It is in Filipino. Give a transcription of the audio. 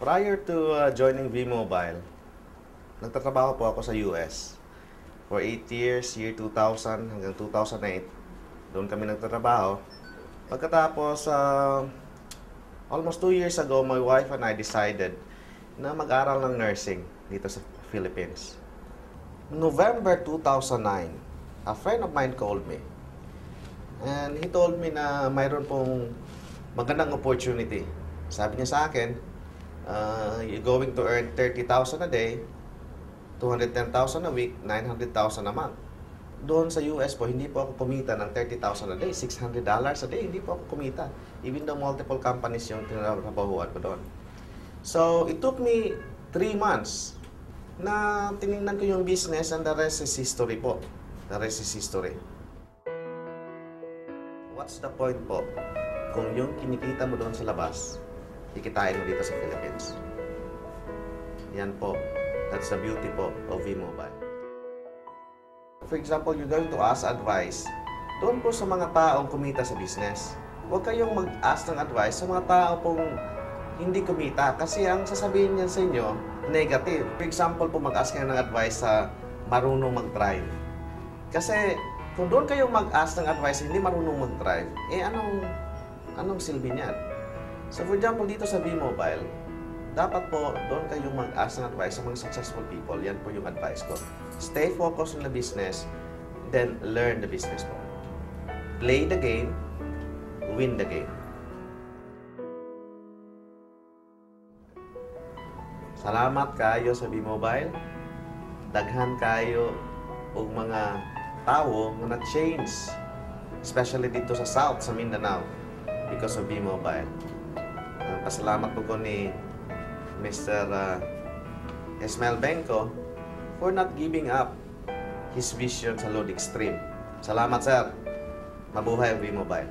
Prior to joining V-Mobile, nagtatrabaho po ako sa US. For 8 years, year 2000 hanggang 2008, doon kami nagtatrabaho. Pagkatapos, almost 2 years ago, my wife and I decided na mag-aral ng nursing dito sa Philippines. November 2009, a friend of mine called me. And he told me na mayroon pong magandang opportunity. Sabi niya sa akin, you're going to earn 30,000 a day, 210,000 a week, 900,000 a month. Doon sa US po, hindi po ako kumita ng 30,000 a day, $600 a day, hindi po ako kumita. Even though multiple companies yung tinrabahuan ko doon. So, it took me 3 months na tinignan ko yung business and the rest is history po. The rest is history. What's the point po kung yung kinikita mo doon sa labas, ikitain mo dito sa Philippines? Yan po. That's the beauty po of V-Mobile. For example, you're going to ask advice doon po sa mga taong kumita sa business. Huwag kayong mag-ask ng advice sa mga tao pong hindi kumita kasi ang sasabihin niyan sa inyo, negative. For example po, mag-ask kayo ng advice sa marunong mag-drive. Kasi kung doon kayong mag-ask ng advice hindi marunong mag-drive, anong silbi niyan? So for example, dito sa V-Mobile, dapat po doon kayong mag-ask ng advice sa mga successful people. Yan po yung advice ko. Stay focused on the business, then learn the business po. Play the game, win the game. Salamat kayo sa V-Mobile. Daghan kayo og mga tao nga na-change, especially dito sa South, sa Mindanao, because of V-Mobile. Pasalamat po ko ni Mr. Esmael Benco for not giving up his vision sa Load Extreme. Salamat, sir. Mabuhay ang V-Mobile.